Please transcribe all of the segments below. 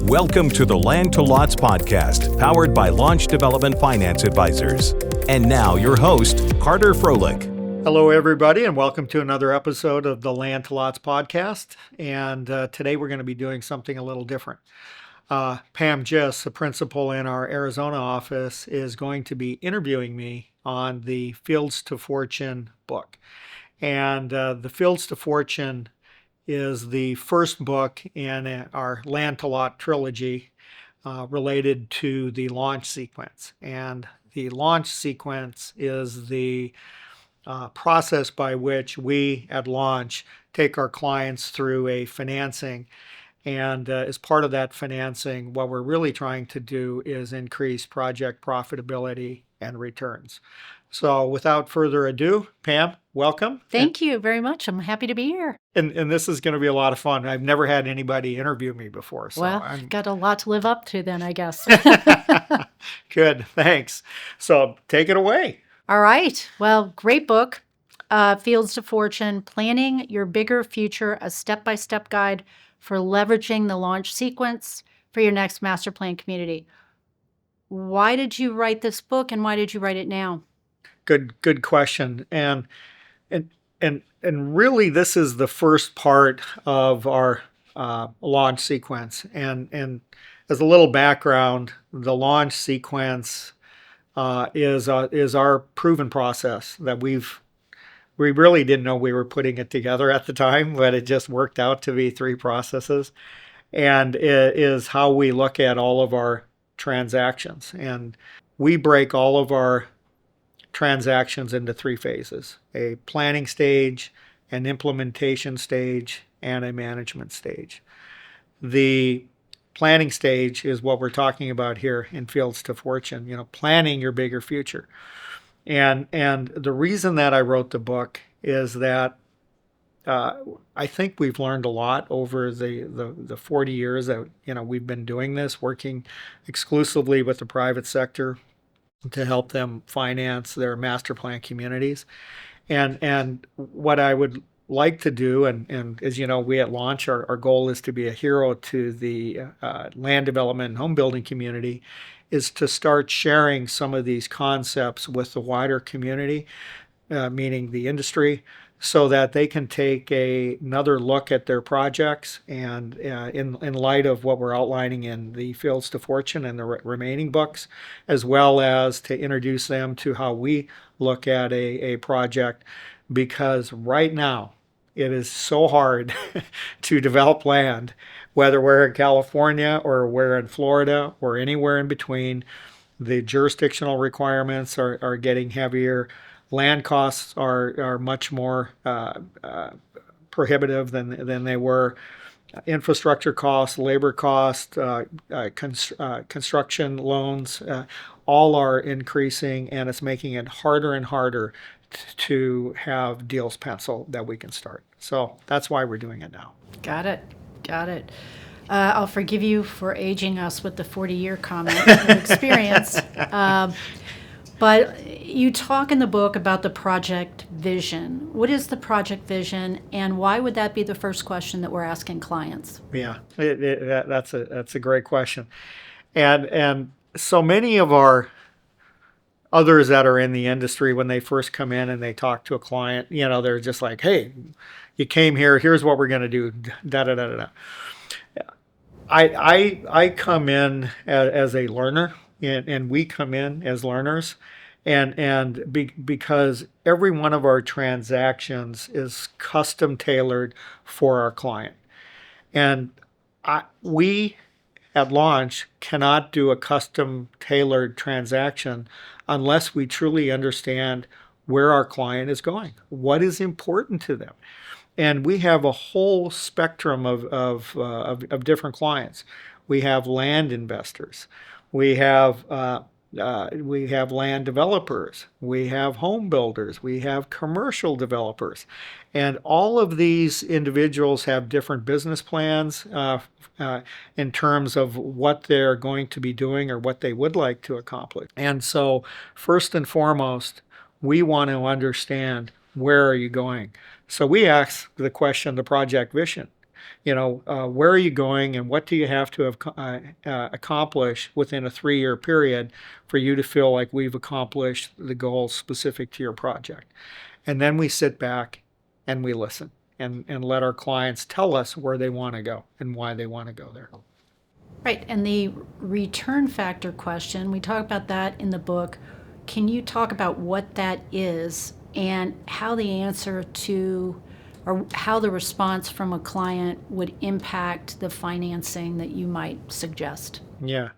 Welcome to the Land to Lots podcast, powered by Launch Development Finance Advisors. And now your host, Carter Froelich. Hello, everybody, and welcome to another episode of the Land to Lots podcast. And today we're going to be doing something a little different. Pam Jiss, a principal in our Arizona office, is going to be interviewing me on the Fields to Fortune book. And the Fields to Fortune is the first book in our Land to Lot trilogy related to the launch sequence. And the launch sequence is the process by which we at launch take our clients through a financing. And as part of that financing, what we're really trying to do is increase project profitability and returns. So without further ado, Pam, welcome. Thank you very much. I'm happy to be here. And this is going to be a lot of fun. I've never had anybody interview me before. So well, I've got a lot to live up to then, I guess. Good, thanks. So take it away. All right. Well, great book, Fields to Fortune, Planning Your Bigger Future, a step-by-step guide for leveraging the launch sequence for your next master plan community. Why did you write this book, and why did you write it now? Good question. And really, this is the first part of our launch sequence. And as a little background, the launch sequence is our proven process that we really didn't know we were putting it together at the time, but it just worked out to be 3 processes. And it is how we look at all of our transactions. And we break all of our transactions into 3 phases: a planning stage, an implementation stage, and a management stage. The planning stage is what we're talking about here in Fields to Fortune, planning your bigger future. And the reason that I wrote the book is that I think we've learned a lot over the 40 years that we've been doing this, working exclusively with the private sector to help them finance their master plan communities. And what I would like to do, and as you know, we at Launch, our goal is to be a hero to the land development and home building community, is to start sharing some of these concepts with the wider community, meaning the industry, so that they can take another look at their projects. And in light of what we're outlining in the Fields to Fortune and the remaining books, as well as to introduce them to how we look at a project, because right now it is so hard to develop land, whether we're in California or we're in Florida or anywhere in between. The jurisdictional requirements are getting heavier. Land costs are much more prohibitive than they were. Infrastructure costs, labor costs, construction loans, all are increasing, and it's making it harder and harder to have deals pencil that we can start. So that's why we're doing it now. Got it. I'll forgive you for aging us with the 40-year comment of experience. But you talk in the book about the project vision. What is the project vision, and why would that be the first question that we're asking clients? Yeah, that's a great question. And so many of our others that are in the industry, when they first come in and they talk to a client, they're just like, hey, you came here, here's what we're going to do, da-da-da-da-da. I come in as a learner, and we come in as learners, because every one of our transactions is custom tailored for our client. And we at Launch cannot do a custom tailored transaction unless we truly understand where our client is going, what is important to them. And we have a whole spectrum of different clients. We have land investors. We have land developers. We have home builders. We have commercial developers. And all of these individuals have different business plans in terms of what they're going to be doing or what they would like to accomplish. And so first and foremost, we want to understand, where are you going? So we ask the question, the project vision. Where are you going, and what do you have to have accomplish within a 3-year period for you to feel like we've accomplished the goals specific to your project? And then we sit back and we listen and let our clients tell us where they want to go and why they want to go there. Right. And the return factor question, we talk about that in the book. Can you talk about what that is and how the answer to, or how the response from a client would impact the financing that you might suggest? Yeah.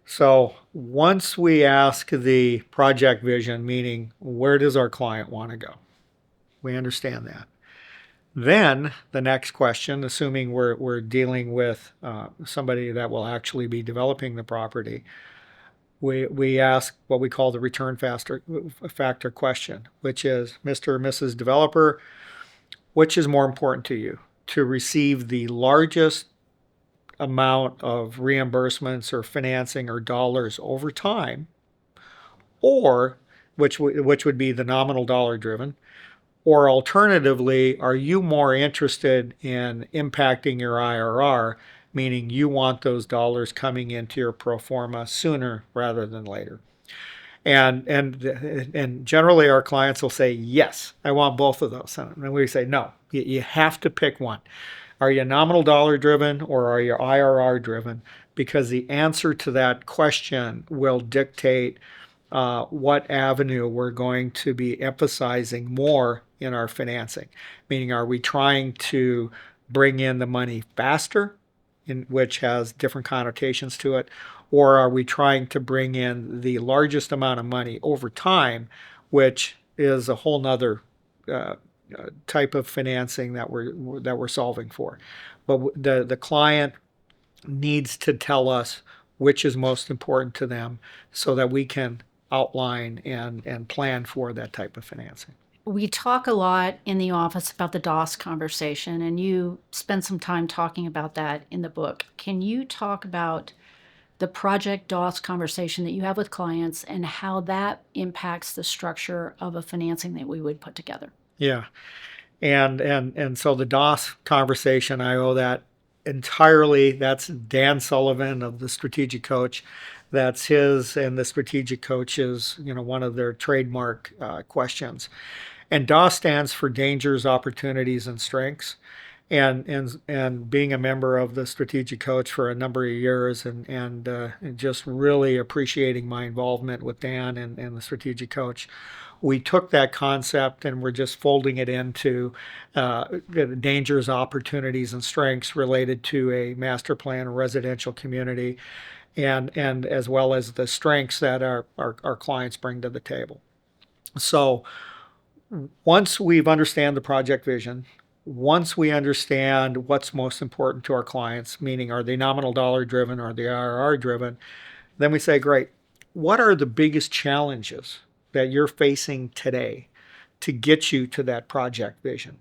So once we ask the project vision, meaning where does our client want to go? We understand that. Then the next question, assuming we're dealing with somebody that will actually be developing the property, we ask what we call the return factor question, which is, Mr. or Mrs. Developer, which is more important to you? To receive the largest amount of reimbursements or financing or dollars over time, or which would be the nominal dollar driven, or alternatively, are you more interested in impacting your IRR, meaning you want those dollars coming into your pro forma sooner rather than later? And generally our clients will say, yes, I want both of those. And we say, no, you have to pick one. Are you nominal dollar driven or are you IRR driven? Because the answer to that question will dictate what avenue we're going to be emphasizing more in our financing. Meaning, are we trying to bring in the money faster, which has different connotations to it, or are we trying to bring in the largest amount of money over time, which is a whole nother type of financing that we're solving for. But the client needs to tell us which is most important to them so that we can outline and plan for that type of financing. We talk a lot in the office about the DOS conversation, and you spend some time talking about that in the book. Can you talk about the project DOS conversation that you have with clients and how that impacts the structure of a financing that we would put together? Yeah. And so the DOS conversation, I owe that entirely. That's Dan Sullivan of the Strategic Coach. That's his and the Strategic Coach's, one of their trademark questions. And DOS stands for dangers, opportunities, and strengths. And being a member of the Strategic Coach for a number of years and just really appreciating my involvement with Dan and the Strategic Coach, we took that concept and we're just folding it into dangers, opportunities, and strengths related to a master plan, a residential community, and as well as the strengths that our clients bring to the table. So once we've understand the project vision, once we understand what's most important to our clients, meaning are they nominal dollar driven, are they IRR driven, then we say, great, what are the biggest challenges that you're facing today to get you to that project vision?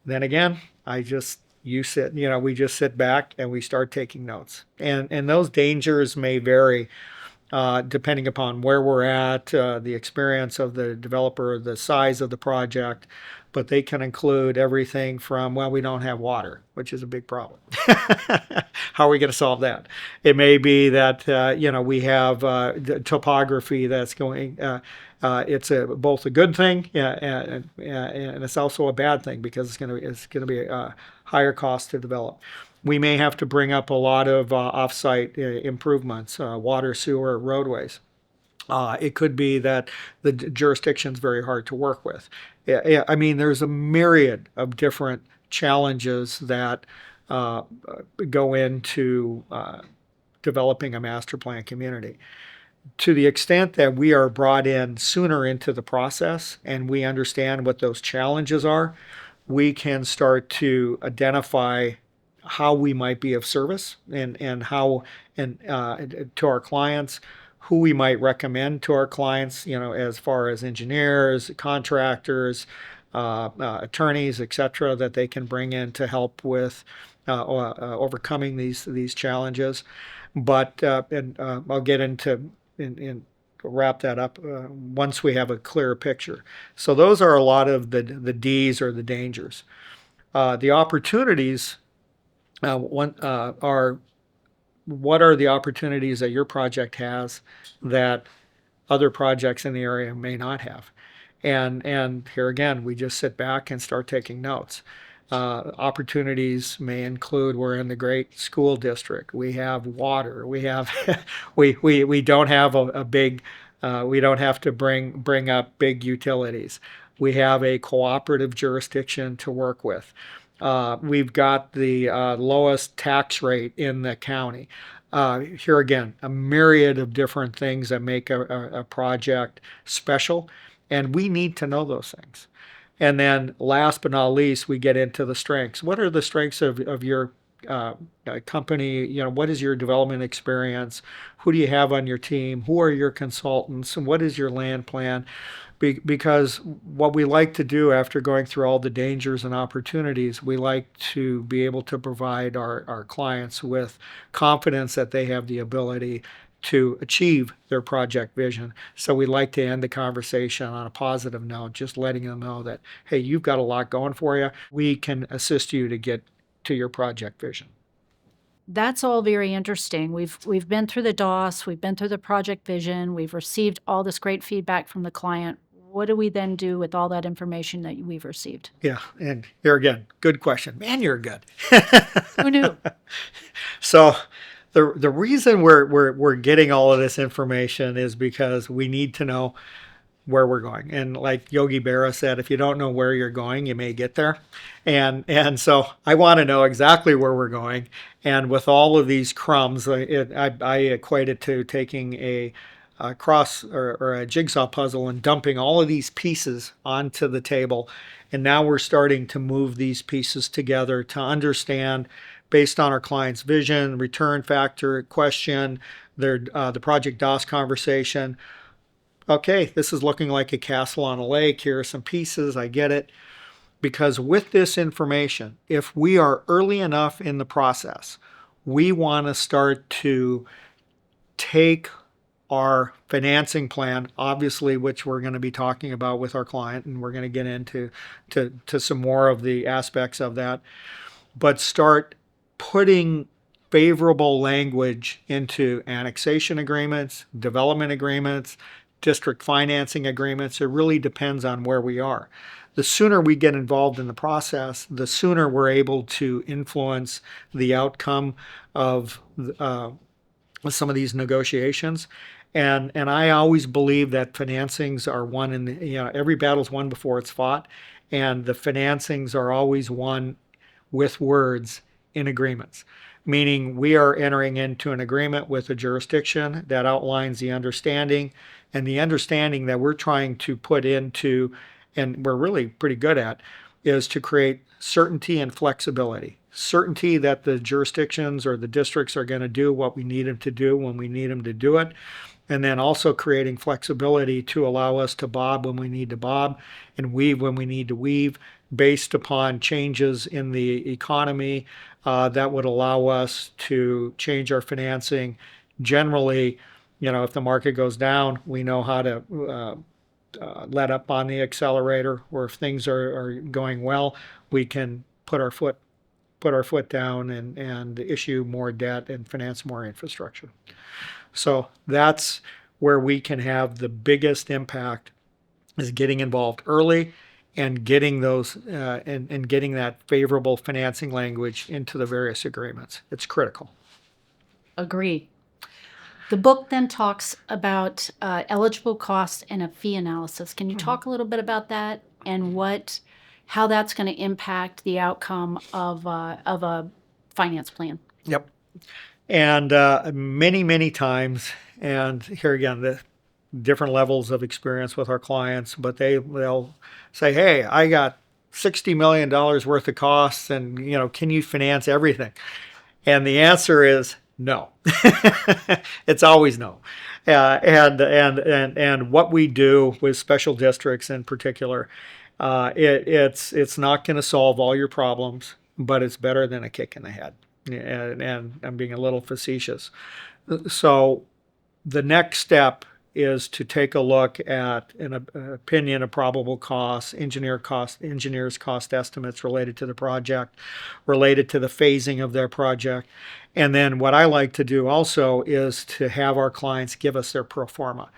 Then again, we just sit back and we start taking notes. And those dangers may vary depending upon where we're at, the experience of the developer, the size of the project, but they can include everything from, well, we don't have water, which is a big problem. How are we going to solve that? It may be that, we have topography that's going, it's both a good thing and it's also a bad thing because it's going to be a higher cost to develop. We may have to bring up a lot of off-site improvements, water, sewer, roadways. It could be that the jurisdiction's very hard to work with. I mean, there's a myriad of different challenges that go into developing a master plan community. To the extent that we are brought in sooner into the process and we understand what those challenges are, we can start to identify how we might be of service and how to our clients, who we might recommend to our clients, as far as engineers, contractors, attorneys, etc., that they can bring in to help with overcoming these challenges. But I'll get into and wrap that up once we have a clearer picture. So those are a lot of the D's or the dangers. The opportunities are what are the opportunities that your project has that other projects in the area may not have. And here again, we just sit back and start taking notes. Opportunities may include we're in the great school district. We have water. We have we don't have a big we don't have to bring up big utilities. We have a cooperative jurisdiction to work with. We've got the lowest tax rate in the county. Here again, a myriad of different things that make a project special, and we need to know those things. And then last but not least, we get into the strengths. What are the strengths of your company? What is your development experience? Who do you have on your team? Who are your consultants? And what is your land plan? Because what we like to do after going through all the dangers and opportunities, we like to be able to provide our clients with confidence that they have the ability to achieve their project vision. So we like to end the conversation on a positive note, just letting them know that, hey, you've got a lot going for you. We can assist you to get to your project vision. That's all very interesting. We've been through the DOS, we've been through the project vision, we've received all this great feedback from the client. What do we then do with all that information that we've received? Yeah, and here again, good question. Man, you're good. Who knew? So the reason we're getting all of this information is because we need to know where we're going. And like Yogi Berra said, if you don't know where you're going, you may get there. And so I want to know exactly where we're going. And with all of these crumbs, I equate it to taking a cross or a jigsaw puzzle and dumping all of these pieces onto the table. And now we're starting to move these pieces together to understand, based on our client's vision, return factor, question, the project DOS conversation. Okay, this is looking like a castle on a lake. Here are some pieces. I get it. Because with this information, if we are early enough in the process, we want to start to take our financing plan, obviously, which we're going to be talking about with our client, and we're going to get into some more of the aspects of that, but start putting favorable language into annexation agreements, development agreements, district financing agreements. It really depends on where we are. The sooner we get involved in the process, the sooner we're able to influence the outcome of some of these negotiations. And I always believe that financings are won every battle's won before it's fought, and the financings are always won with words in agreements. Meaning we are entering into an agreement with a jurisdiction that outlines the understanding, and the understanding that we're trying to put into, and we're really pretty good at, is to create certainty and flexibility. Certainty that the jurisdictions or the districts are going to do what we need them to do when we need them to do it. And then also creating flexibility to allow us to bob when we need to bob and weave when we need to weave, based upon changes in the economy that would allow us to change our financing. Generally, if the market goes down, we know how to let up on the accelerator, or if things are going well, we can put our foot down and issue more debt and finance more infrastructure. So that's where we can have the biggest impact, is getting involved early and getting those and getting that favorable financing language into the various agreements. It's critical. Agree. The book then talks about eligible costs and a fee analysis. Can you talk a little bit about that and how that's going to impact the outcome of a finance plan? Yep. And many times, and here again, the different levels of experience with our clients, but they'll say, hey, I got $60 million worth of costs, and can you finance everything? And the answer is no. It's always no. And what we do with special districts in particular, it's not going to solve all your problems, but it's better than a kick in the head. And I'm being a little facetious. So the next step is to take a look at an opinion of probable costs, engineers' cost estimates related to the project, related to the phasing of their project. And then what I like to do also is to have our clients give us their pro forma,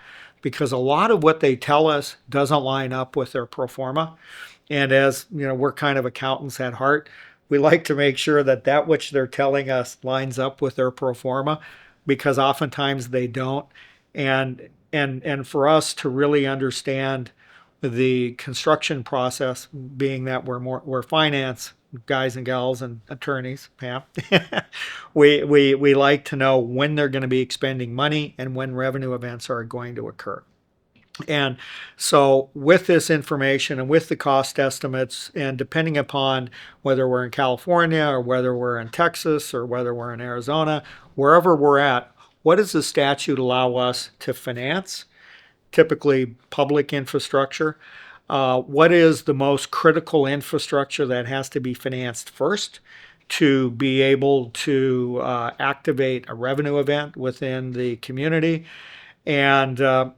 because a lot of what they tell us doesn't line up with their pro forma. And as you know, we're kind of accountants at heart. We like to make sure that that which they're telling us lines up with their pro forma, because oftentimes they don't. And for us to really understand the construction process, being that we're finance guys and gals and attorneys, Pam, we like to know when they're going to be expending money and when revenue events are going to occur. And so with this information and with the cost estimates, and depending upon whether we're in California or whether we're in Texas or whether we're in Arizona, wherever we're at, what does the statute allow us to finance? Typically public infrastructure. What is the most critical infrastructure that has to be financed first to be able to activate a revenue event within the community? And so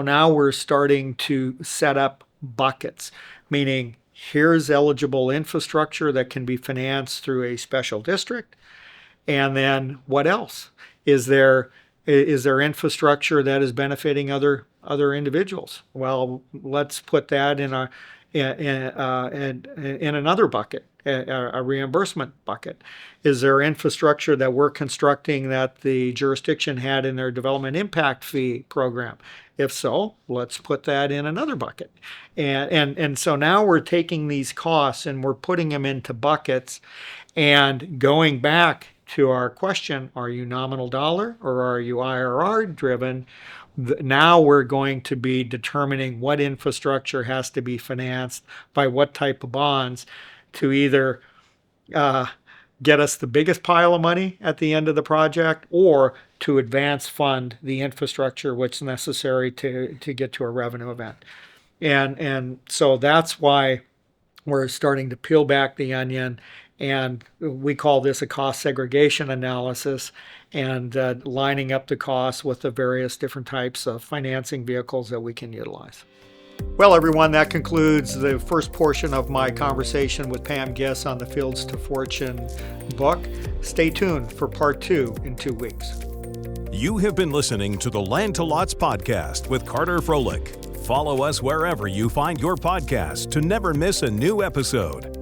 now we're starting to set up buckets, meaning here's eligible infrastructure that can be financed through a special district. And then what else? Is there infrastructure that is benefiting other individuals? Well, let's put that in another bucket, a reimbursement bucket. Is there infrastructure that we're constructing that the jurisdiction had in their development impact fee program? If so, let's put that in another bucket. And so now we're taking these costs and we're putting them into buckets, and going back to our question, are you nominal dollar or are you IRR driven? Now we're going to be determining what infrastructure has to be financed by what type of bonds to either get us the biggest pile of money at the end of the project, or to advance fund the infrastructure which is necessary to get to a revenue event. And so that's why we're starting to peel back the onion, and we call this a cost segregation analysis, and lining up the costs with the various different types of financing vehicles that we can utilize. Well, everyone, that concludes the first portion of my conversation with Pam Giss on the Fields to Fortune book. Stay tuned for part 2 in 2 weeks. You have been listening to the Land to Lots podcast with Carter Froelich. Follow us wherever you find your podcast to never miss a new episode.